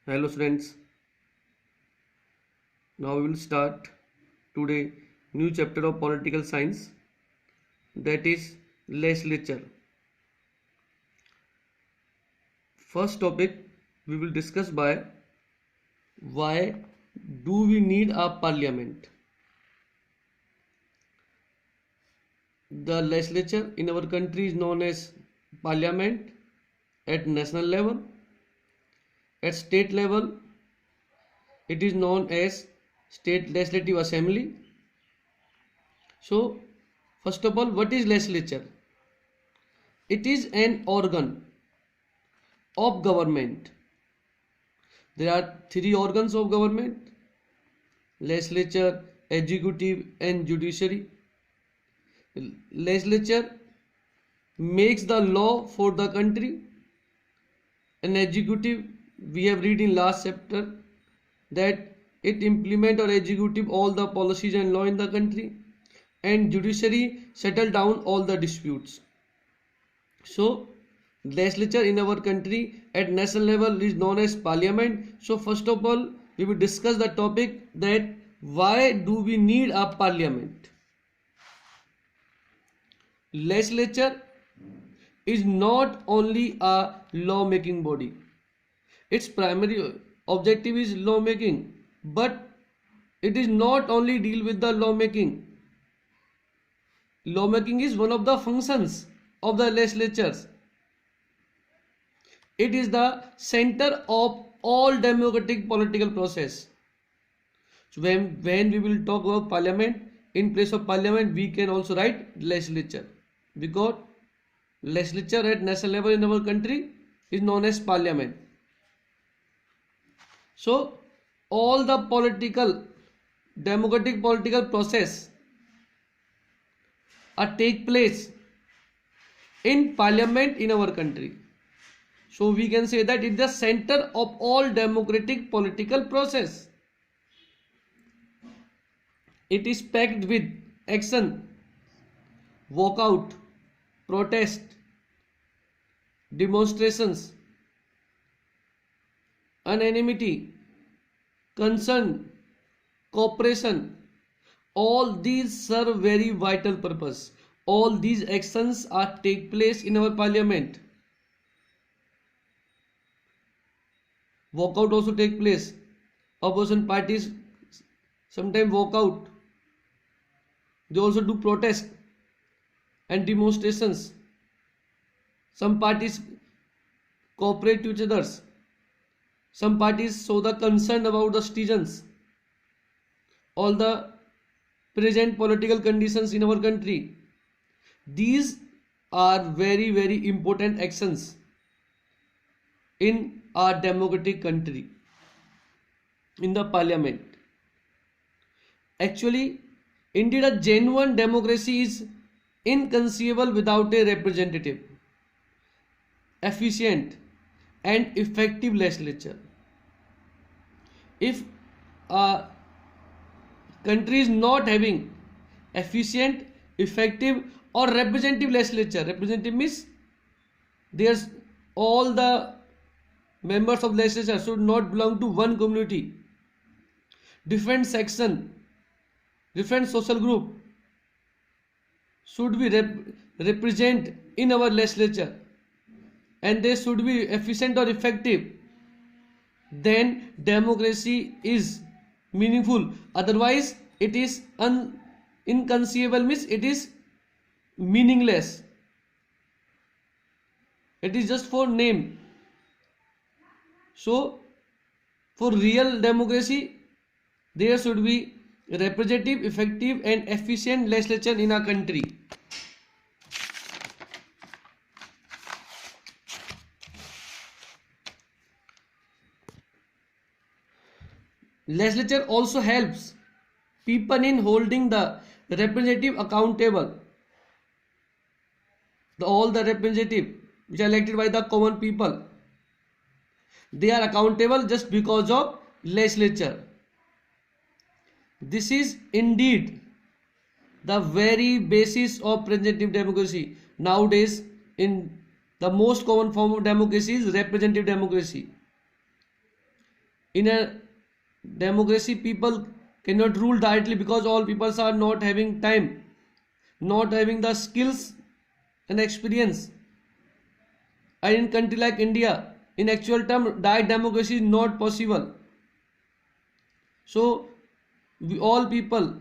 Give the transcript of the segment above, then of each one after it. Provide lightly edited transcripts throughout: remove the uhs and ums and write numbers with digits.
Hello students, now we will start today new chapter of political science, that is legislature. First topic we will discuss by why do we need a parliament. The legislature in our country is known as parliament at national level. At state level it is known as state legislative assembly. So first of all, what is legislature? It is an organ of government. There are three organs of government: legislature, executive and judiciary. Legislature makes the law for the country, and executive, we have read in last chapter that it implement or executive all the policies and law in the country, and judiciary settle down all the disputes. So legislature in our country at national level is known as parliament. So first of all we will discuss the topic that why do we need a parliament. Legislature is not only a law making body. Its primary objective is law making, but it is not only deal with the law making. Law making is one of the functions of the legislatures. It is the center of all democratic political process. So when we will talk about parliament, in place of parliament we can also write legislature, because legislature at national level in our country is known as parliament. So all the democratic political process take place in parliament in our country. So we can say that it is the center of all democratic political process. It is packed with action, walkout, protest, demonstrations, unanimity, concern, cooperation. All these serve very vital purpose. All these actions are take place in our parliament. Walkout also take place. Opposition parties sometimes walk out. They also do protest and demonstrations. Some parties cooperate to each other. Some parties show the concern about the citizens. All the present political conditions in our country. These are very, very important actions in our democratic country, in the parliament. Actually, indeed, a genuine democracy is inconceivable without a representative, efficient and effective legislature. If a country is not having efficient, effective or representative legislature, representative means there's all the members of legislature should not belong to one community, different section, different social group should be represent in our legislature, and they should be efficient or effective, then democracy is meaningful. Otherwise it is inconceivable, means it is meaningless. It is just for name. So for real democracy there should be representative, effective and efficient legislature in our country. Legislature also helps people in holding the representative accountable. All the representative which are elected by the common people, they are accountable just because of legislature. This is indeed the very basis of representative democracy. Nowadays, in the most common form of democracy is representative democracy. In a democracy, people cannot rule directly because all people are not having time, not having the skills and experience. And in country like India, in actual term, direct democracy is not possible. So we all people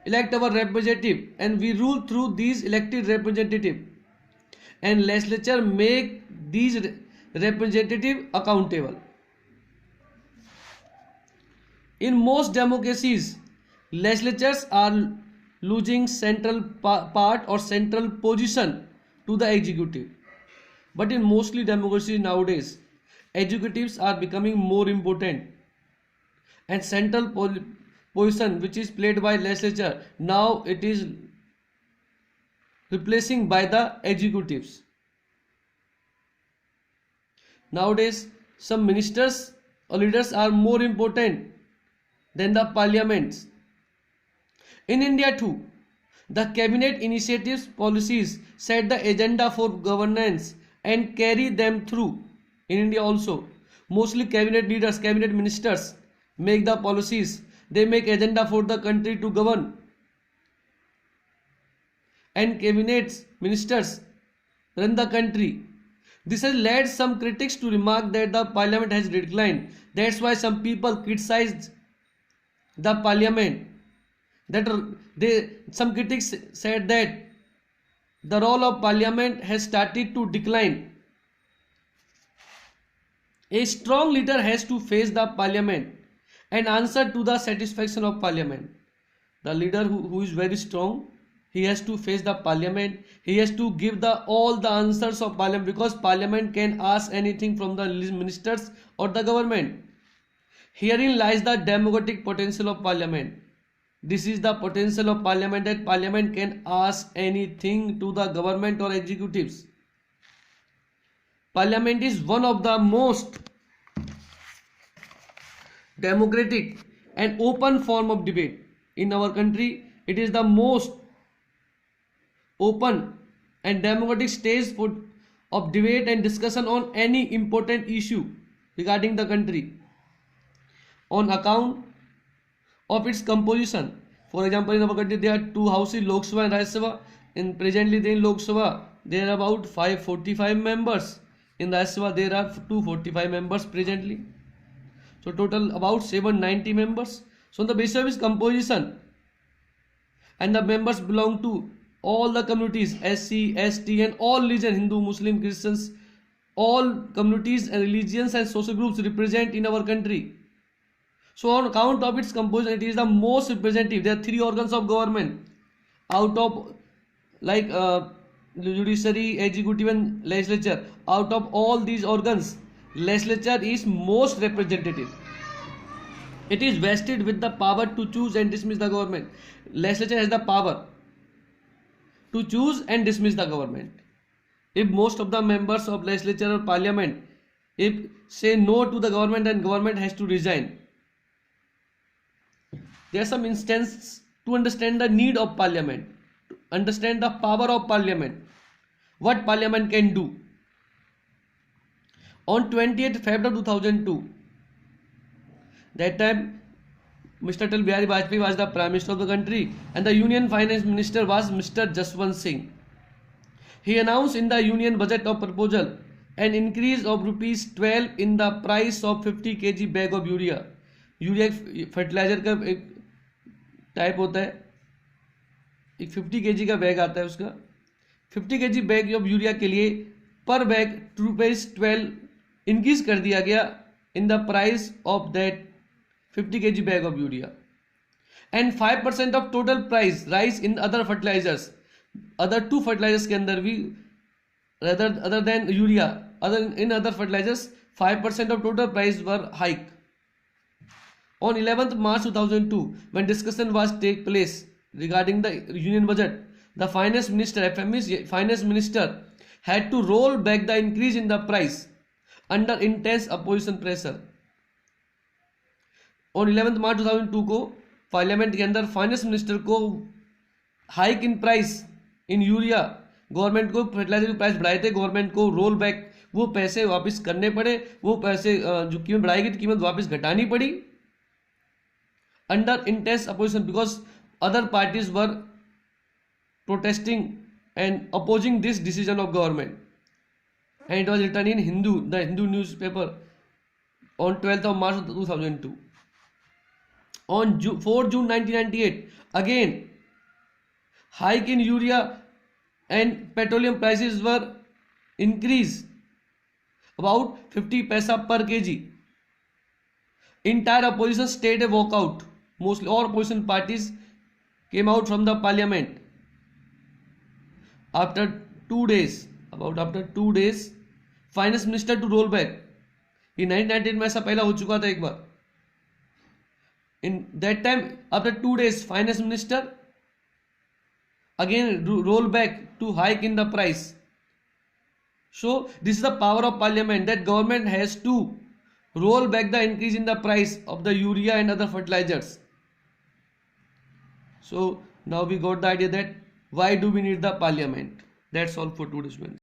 elect our representative and we rule through these elected representative, and legislature make these representative accountable. In most democracies, legislatures are losing central part or central position to the executive. But in mostly democracies nowadays, executives are becoming more important, and central position which is played by legislature now it is replacing by the executives. Nowadays, some ministers or leaders are more important than the parliaments. In India too, the cabinet initiatives policies set the agenda for governance and carry them through. In India also, mostly cabinet leaders, cabinet ministers make the policies. They make agenda for the country to govern. And cabinet ministers run the country. This has led some critics to remark that the parliament has declined. That's why some people criticized the parliament. Some critics said that the role of parliament has started to decline. A strong leader has to face the parliament and answer to the satisfaction of parliament. The leader who is very strong, he has to face the parliament. He has to give all the answers of parliament, because parliament can ask anything from the ministers or the government. Herein lies the democratic potential of parliament. This is the potential of parliament, that parliament can ask anything to the government or executives. Parliament is one of the most democratic and open form of debate in our country. It is the most open and democratic stage of debate and discussion on any important issue regarding the country, on account of its composition. For example, in our country there are two houses, Lok Sabha and Rajya Sabha. Presently in Lok Sabha there are about 545 members. In Rajya Sabha there are 245 members presently. So total about 790 members. So on the basis of its composition, and the members belong to all the communities, SC, ST and all religion, Hindu, Muslim, Christians, all communities and religions and social groups represent in our country. So on account of its composition, it is the most representative. There are three organs of government out of judiciary, executive and legislature. Out of all these organs, legislature is most representative. It is vested with the power to choose and dismiss the government. Legislature has the power to choose and dismiss the government. If most of the members of legislature or parliament if say no to the government, then government has to resign. There are some instances to understand the need of parliament, to understand the power of parliament, what parliament can do. On 28th February 2002, that time Mr. Atal Bihari Vajpayee was the Prime Minister of the country and the Union Finance Minister was Mr. Jaswant Singh. He announced in the Union Budget of proposal an increase of rupees 12 in the price of 50 kg bag of urea. Urea fertiliser का एक type होता है, एक 50 kg का bag आता है, उसका 50 kg bag of urea के लिए पर बैग ₹12 इंक्रीज कर दिया गया in the price of that 50 kg bag of urea, and 5% of total price rise in other fertilizers. Other two fertilizers के अंदर भी other than urea, in other fertilizers 5% of total price were hike. On 11th March 2002, when discussion was take place regarding the union budget, the finance minister, FME's finance minister, had to roll back the increase in the price under intense opposition pressure. On 11th March 2002 को parliament के अंदर finance minister को hike in price in urea, government को fertiliser के price बढ़ाए थे, government को roll back वो पैसे वापस करने पड़े, वो पैसे जो कीमत बढ़ाई गई थी कीमत वापस घटानी पड़ी under intense opposition, because other parties were protesting and opposing this decision of government, and it was written in the Hindu newspaper on 12th of March 2002. On 4 June 1998, again hike in urea and petroleum prices were increased about 50 paisa per kg. Entire opposition stayed a walkout. Mostly all opposition parties came out from the parliament. After 2 days, finance minister to roll back. In 1998 में ऐसा पहला हो चुका था एक बार. In that time, after 2 days, finance minister again roll back to hike in the price. So this is the power of parliament, that government has to roll back the increase in the price of the urea and other fertilizers. So now we got the idea that why do we need the parliament. That's all for today's students.